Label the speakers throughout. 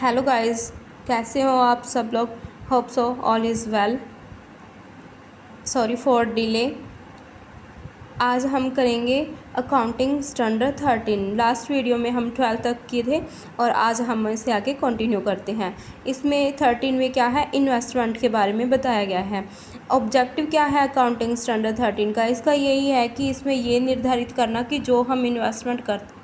Speaker 1: Hello guys, कैसे हो आप सब लोग। Hope so all is well. Sorry for delay. आज हम करेंगे अकाउंटिंग स्टैंडर्ड 13। लास्ट वीडियो में हम 12 तक किए थे और आज हम इसे आगे कंटिन्यू करते हैं। इसमें 13 में क्या है, इन्वेस्टमेंट के बारे में बताया गया है। ऑब्जेक्टिव क्या है अकाउंटिंग स्टैंडर्ड 13 का, इसका यही है कि इसमें ये निर्धारित करना कि जो हम इन्वेस्टमेंट करते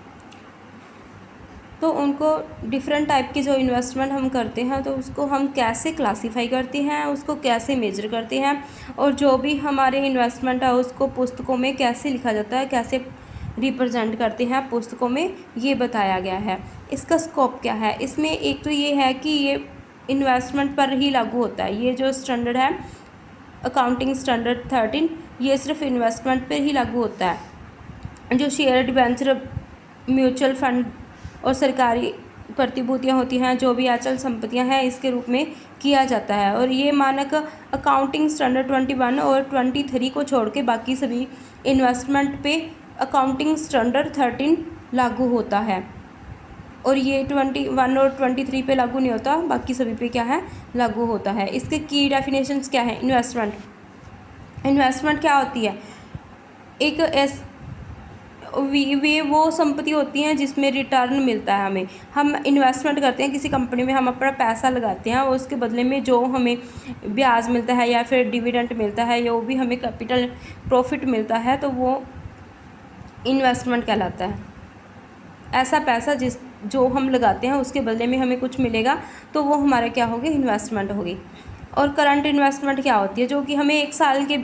Speaker 1: तो उनको डिफरेंट टाइप की जो इन्वेस्टमेंट हम करते हैं तो उसको हम कैसे क्लासीफाई करते हैं, उसको कैसे मेजर करते हैं और जो भी हमारे इन्वेस्टमेंट है उसको पुस्तकों में कैसे लिखा जाता है, कैसे रिप्रेजेंट करते हैं पुस्तकों में, ये बताया गया है। इसका स्कोप क्या है, इसमें एक तो ये है कि ये इन्वेस्टमेंट पर ही लागू होता है। ये जो स्टैंडर्ड है अकाउंटिंग स्टैंडर्ड 13, ये सिर्फ इन्वेस्टमेंट पर ही लागू होता है। जो शेयर, डिबेंचर, म्यूचुअल फंड और सरकारी प्रतिभूतियाँ होती हैं, जो भी अचल संपत्तियाँ हैं, इसके रूप में किया जाता है। और ये मानक अकाउंटिंग स्टैंडर्ड 21 और 23 को छोड़ के बाकी सभी इन्वेस्टमेंट पे अकाउंटिंग स्टैंडर्ड 13 लागू होता है। और ये 21 और 23 पे लागू नहीं होता, बाकी सभी पे क्या है, लागू होता है। इसके की डेफिनेशंस क्या है। इन्वेस्टमेंट क्या होती है, एक वे वो संपत्ति होती हैं जिसमें रिटर्न मिलता है हमें। हम इन्वेस्टमेंट करते हैं किसी कंपनी में, हम अपना पैसा लगाते हैं और उसके बदले में जो हमें ब्याज मिलता है या फिर डिविडेंड मिलता है या वो भी हमें कैपिटल प्रॉफिट मिलता है, तो वो इन्वेस्टमेंट कहलाता है। ऐसा पैसा जो हम लगाते हैं उसके बदले में हमें कुछ मिलेगा तो वो हमारा क्या होगी, इन्वेस्टमेंट होगी। और करंट इन्वेस्टमेंट क्या होती है, जो कि हमें 1 साल के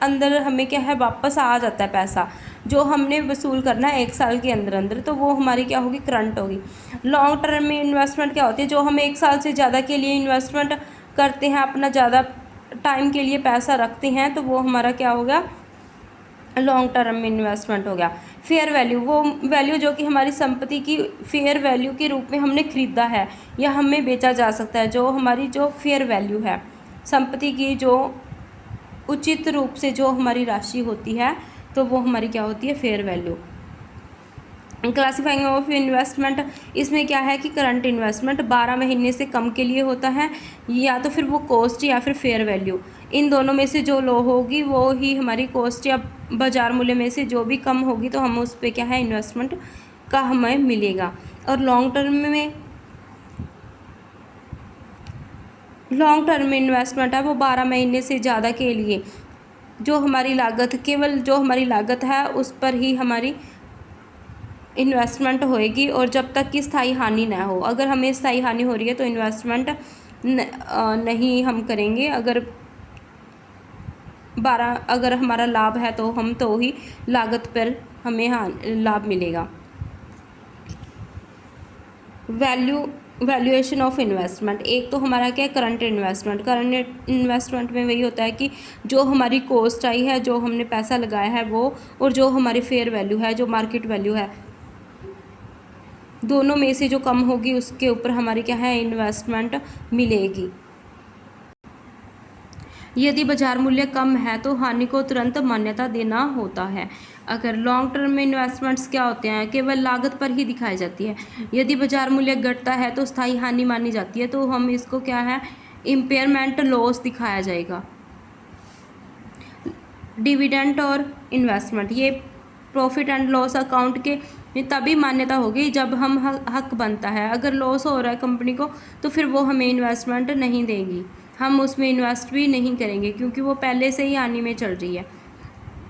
Speaker 1: अंदर हमें क्या है, वापस आ जाता है पैसा जो हमने वसूल करना है 1 साल के अंदर अंदर, तो वो हमारी क्या होगी, करंट होगी। लॉन्ग टर्म में इन्वेस्टमेंट क्या होती है, जो हम 1 साल से ज़्यादा के लिए इन्वेस्टमेंट करते हैं, अपना ज़्यादा टाइम के लिए पैसा रखते हैं, तो वो हमारा क्या होगा, लॉन्ग टर्म में इन्वेस्टमेंट हो गया। फेयर वैल्यू, वो वैल्यू जो कि हमारी संपत्ति की फेयर वैल्यू के रूप में हमने खरीदा है या हमें बेचा जा सकता है, जो हमारी जो फेयर वैल्यू है संपत्ति की, जो उचित रूप से जो हमारी राशि होती है, तो वो हमारी क्या होती है, fair value. Classifying of investment, इसमें क्या है कि करंट इन्वेस्टमेंट 12 महीने से कम के लिए होता है, या तो फिर वो कॉस्ट या फिर फेयर वैल्यू, इन दोनों में से जो लो होगी वो ही हमारी कॉस्ट या बाजार मूल्य में से जो भी कम होगी तो हम उस पर क्या है, इन्वेस्टमेंट का हमें मिलेगा। और लॉन्ग टर्म में इन्वेस्टमेंट है वो 12 महीने से ज़्यादा के लिए, जो हमारी लागत, केवल जो हमारी लागत है उस पर ही हमारी इन्वेस्टमेंट होएगी और जब तक कि स्थायी हानि ना हो। अगर हमें स्थायी हानि हो रही है तो इन्वेस्टमेंट नहीं हम करेंगे। अगर हमारा लाभ है तो हम तो ही लागत पर हमें लाभ मिलेगा। वैल्यूएशन ऑफ इन्वेस्टमेंट, एक तो हमारा क्या है, करंट इन्वेस्टमेंट में वही होता है कि जो हमारी कॉस्ट आई है, जो हमने पैसा लगाया है वो, और जो हमारी फेयर वैल्यू है, जो मार्केट वैल्यू है, दोनों में से जो कम होगी उसके ऊपर हमारी क्या है, इन्वेस्टमेंट मिलेगी। यदि बाजार मूल्य कम है तो हानि को तुरंत मान्यता देना होता है। अगर लॉन्ग टर्म में इन्वेस्टमेंट्स क्या होते हैं, केवल लागत पर ही दिखाई जाती है। यदि बाजार मूल्य घटता है तो स्थायी हानि मानी जाती है, तो हम इसको क्या है, इम्पेयरमेंट लॉस दिखाया जाएगा। डिविडेंड और इन्वेस्टमेंट, ये प्रॉफिट एंड लॉस अकाउंट के तभी मान्यता होगी जब हम हक बनता है। अगर लॉस हो रहा है कंपनी को तो फिर वो हमें इन्वेस्टमेंट नहीं देगी, हम उसमें इन्वेस्ट भी नहीं करेंगे क्योंकि वो पहले से ही हानि में चल रही है,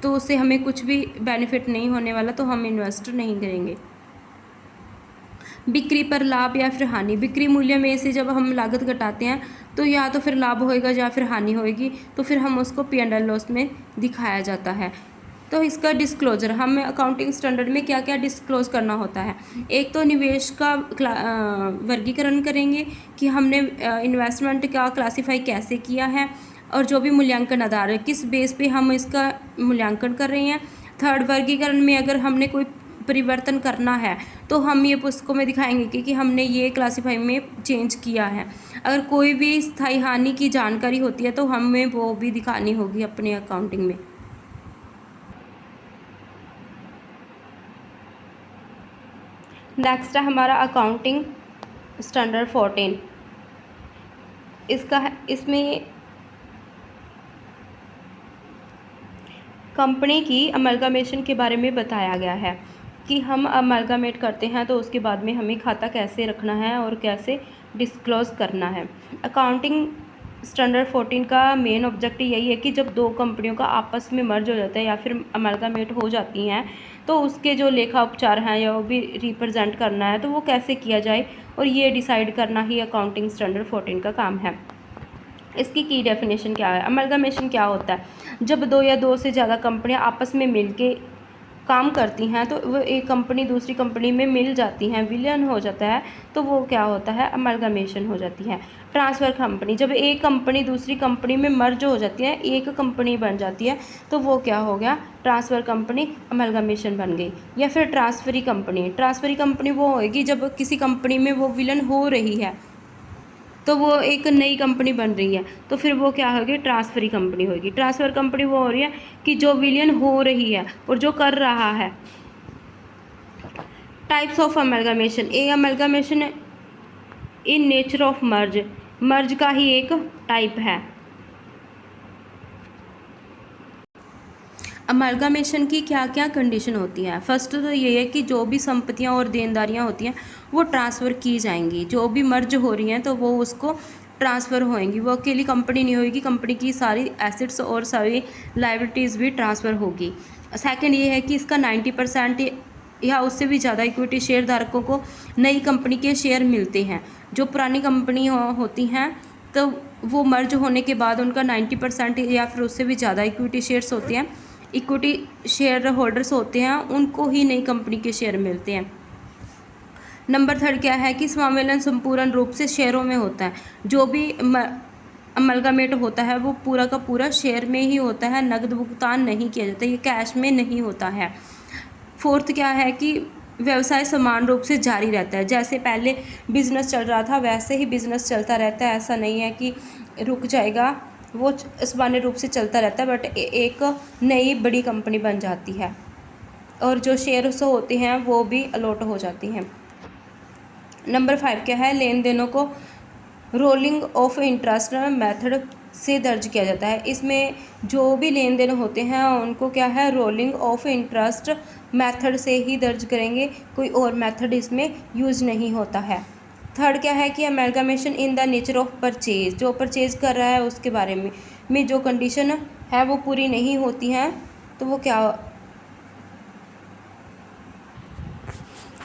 Speaker 1: तो उससे हमें कुछ भी बेनिफिट नहीं होने वाला, तो हम इन्वेस्ट नहीं करेंगे। बिक्री पर लाभ या फिर हानि, बिक्री मूल्य में से जब हम लागत घटाते हैं तो या तो फिर लाभ होएगा या फिर हानि होएगी, तो फिर हम उसको P&L लॉस में दिखाया जाता है। तो इसका डिस्क्लोजर, हमें अकाउंटिंग स्टैंडर्ड में क्या क्या डिस्क्लोज करना होता है। एक तो निवेश का वर्गीकरण करेंगे कि हमने इन्वेस्टमेंट का क्लासीफाई कैसे किया है, और जो भी मूल्यांकन आधार है किस बेस पे हम इसका मूल्यांकन कर रहे हैं। थर्ड, वर्गीकरण में अगर हमने कोई परिवर्तन करना है तो हम ये पुस्तकों में दिखाएंगे कि हमने ये क्लासीफाई में चेंज किया है। अगर कोई भी स्थायी हानि की जानकारी होती है तो हमें वो भी दिखानी होगी अपने अकाउंटिंग में। नेक्स्ट है हमारा अकाउंटिंग स्टैंडर्ड 14 इसमें कंपनी की अमलगामेशन के बारे में बताया गया है कि हम अमलगामेट करते हैं तो उसके बाद में हमें खाता कैसे रखना है और कैसे डिस्क्लोज़ करना है। अकाउंटिंग स्टैंडर्ड 14 का मेन ऑब्जेक्टिव यही है कि जब दो कंपनियों का आपस में मर्ज हो जाता है या फिर अमलगामेट हो जाती हैं तो उसके जो लेखा उपचार हैं या वो भी रिप्रेजेंट करना है तो वो कैसे किया जाए, और ये डिसाइड करना ही अकाउंटिंग स्टैंडर्ड 14 का काम है। इसकी की डेफिनेशन क्या है? अमलगामेशन क्या होता है? जब दो या दो से ज़्यादा कंपनियां आपस में मिलके काम करती हैं तो वो एक कंपनी दूसरी कंपनी में मिल जाती हैं, विलयन हो जाता है, तो वो क्या होता है? अमलगामेशन हो जाती है। ट्रांसफ़र कंपनी, जब एक कंपनी दूसरी कंपनी में मर्ज हो जाती है, एक कंपनी बन जाती है, तो वो क्या हो गया? ट्रांसफ़र कंपनी अमलगामेशन बन गई। या फिर ट्रांसफ़री कंपनी वो होएगी जब किसी कंपनी में वो विलन हो रही है तो वो एक नई कंपनी बन रही है, तो फिर वो क्या होगी? ट्रांसफरी कंपनी होगी। ट्रांसफ़र कंपनी वो हो रही है कि जो विलियन हो रही है और जो कर रहा है। Types of amalgamation, a amalgamation in nature of merge का ही एक टाइप है। अमलगामेशन की क्या क्या कंडीशन होती है? फर्स्ट तो ये है कि जो भी संपत्तियां और देनदारियां होती हैं वो ट्रांसफ़र की जाएंगी। जो भी मर्ज हो रही हैं तो वो उसको ट्रांसफ़र होएंगी। वो अकेली कंपनी नहीं होगी, कंपनी की सारी एसेट्स और सारी लायबिलिटीज़ भी ट्रांसफ़र होगी। सेकंड ये है कि इसका 90% या उससे भी ज़्यादा इक्विटी शेयर धारकों को नई कंपनी के शेयर मिलते हैं। जो पुरानी कंपनी होती हैं तो वो मर्ज होने के बाद उनका 90% या फिर उससे भी ज़्यादा इक्विटी शेयर्स होते हैं, इक्विटी शेयर होल्डर्स होते हैं, उनको ही नई कंपनी के शेयर मिलते हैं। नंबर थर्ड क्या है कि समावेलन संपूर्ण रूप से शेयरों में होता है। जो भी अमलगामेट होता है वो पूरा का पूरा शेयर में ही होता है, नकद भुगतान नहीं किया जाता, ये कैश में नहीं होता है। फोर्थ क्या है कि व्यवसाय समान रूप से जारी रहता है। जैसे पहले बिजनेस चल रहा था वैसे ही बिजनेस चलता रहता है, ऐसा नहीं है कि रुक जाएगा, वो सामान्य रूप से चलता रहता है, बट एक नई बड़ी कंपनी बन जाती है और जो शेयर्स होते हैं वो भी अलॉट हो जाती हैं। नंबर 5 क्या है? लेन देनों को रोलिंग ऑफ इंटरेस्ट मेथड से दर्ज किया जाता है। इसमें जो भी लेन देन होते हैं उनको क्या है? रोलिंग ऑफ इंटरेस्ट मेथड से ही दर्ज करेंगे, कोई और मेथड इसमें यूज़ नहीं होता है। थर्ड क्या है कि amalgamation in the nature of purchase, जो परचेज कर रहा है उसके बारे में जो कंडीशन है वो पूरी नहीं होती हैं तो वो क्या।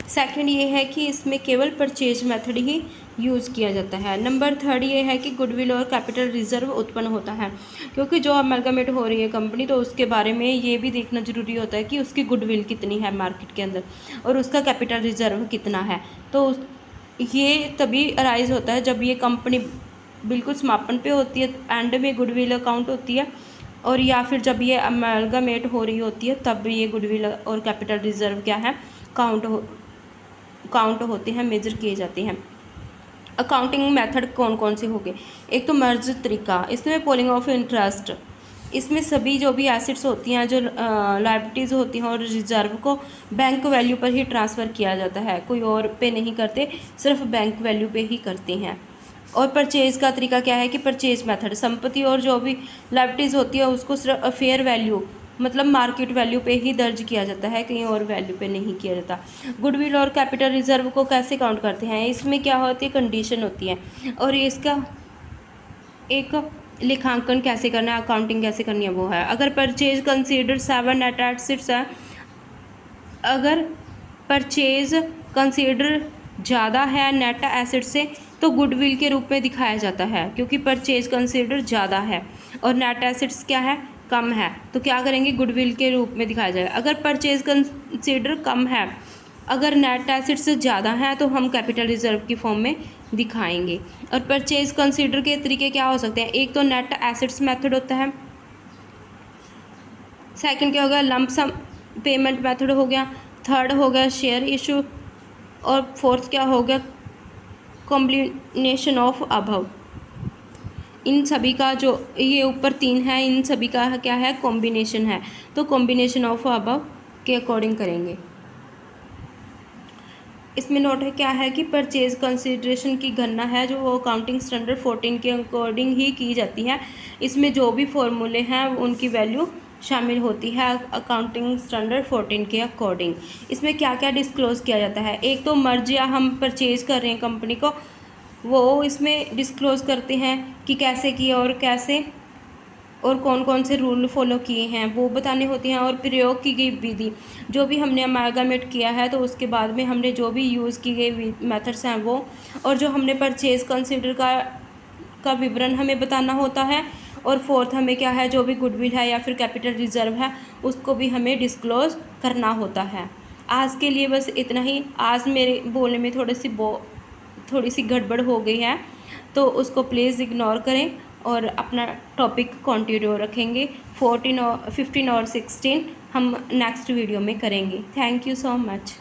Speaker 1: सेकंड ये है कि इसमें केवल परचेज मेथड ही यूज़ किया जाता है। नंबर थर्ड ये है कि गुडविल और कैपिटल रिजर्व उत्पन्न होता है, क्योंकि जो अमलगामेट हो रही है कंपनी तो उसके बारे में ये भी देखना जरूरी होता है कि उसकी गुडविल कितनी है मार्केट के अंदर और उसका कैपिटल रिजर्व कितना है। तो ये तभी अराइज होता है जब ये कंपनी बिल्कुल समापन पे होती है, एंड में गुडविल अकाउंट होती है, और या फिर जब ये अमलगामेट हो रही होती है तब ये गुडविल और कैपिटल रिजर्व क्या है? काउंट होते हैं, मेजर किए जाते हैं। अकाउंटिंग मेथड कौन कौन से हो गए? एक तो मर्ज तरीका, इसमें पोलिंग ऑफ इंटरेस्ट, इसमें सभी जो भी एसेट्स होती हैं, जो लायबिलिटीज़ होती हैं और रिजर्व को बैंक वैल्यू पर ही ट्रांसफ़र किया जाता है, कोई और पे नहीं करते, सिर्फ बैंक वैल्यू पे ही करते हैं। और परचेज़ का तरीका क्या है कि परचेज़ मेथड संपत्ति और जो भी लायबिलिटीज़ होती है उसको सिर्फ फेयर वैल्यू मतलब मार्केट वैल्यू पे ही दर्ज किया जाता है, कहीं और वैल्यू पे नहीं किया जाता। गुडविल और कैपिटल रिजर्व को कैसे काउंट करते हैं? इसमें क्या होती है? कंडीशन होती है, और इसका एक लेखांकन कैसे करना है, अकाउंटिंग कैसे करनी है वो है। अगर परचेज कंसीडर 7 नेट एसेट्स है, अगर परचेज कंसीडर ज़्यादा है नेट एसेट से तो गुडविल के रूप में दिखाया जाता है, क्योंकि परचेज कंसीडर ज़्यादा है और नेट एसेट्स क्या है? कम है, तो क्या करेंगे? गुडविल के रूप में दिखाया जाएगा। अगर परचेज कंसीडर कम है, अगर नेट एसेट्स ज़्यादा हैं तो हम कैपिटल रिजर्व की फॉर्म में दिखाएंगे। और परचेज कंसीडर के तरीके क्या हो सकते हैं? एक तो नेट एसेट्स मेथड होता है, सेकंड क्या होगा? लंप सम पेमेंट मेथड हो गया, थर्ड हो गया शेयर इशू, और फोर्थ क्या हो गया? Combination of above. इन सभी का जो ये ऊपर 3 है इन सभी का क्या है? कॉम्बिनेशन है, तो कॉम्बिनेशन ऑफ अबव के अकॉर्डिंग करेंगे। इसमें नोट है क्या है कि परचेज कंसिडरेशन की गणना है जो वो अकाउंटिंग स्टैंडर्ड 14 के अकॉर्डिंग ही की जाती है। इसमें जो भी फॉर्मूले हैं उनकी वैल्यू शामिल होती है अकाउंटिंग स्टैंडर्ड 14 के अकॉर्डिंग। इसमें क्या क्या डिस्क्लोज़ किया जाता है, एक तो मर्ज या हम परचेज़ कर रहे हैं कंपनी को, वो इसमें डिस्क्लोज़ करते हैं कि कैसे किया और कैसे और कौन कौन से रूल फॉलो किए हैं वो बताने होते हैं। और प्रयोग की गई विधि, जो भी हमने अमालगमेट किया है तो उसके बाद में हमने जो भी यूज़ की गई मेथड्स हैं वो, और जो हमने परचेज कंसिडर का विवरण हमें बताना होता है। और फोर्थ हमें क्या है, जो भी गुडविल है या फिर कैपिटल रिजर्व है उसको भी हमें डिस्क्लोज़ करना होता है। आज के लिए बस इतना ही। आज मेरे बोलने में थोड़ी सी गड़बड़ हो गई है तो उसको प्लीज़ इग्नोर करें और अपना टॉपिक कंटिन्यू रखेंगे। 14 और 15 और 16 हम नेक्स्ट वीडियो में करेंगे। Thank you so much.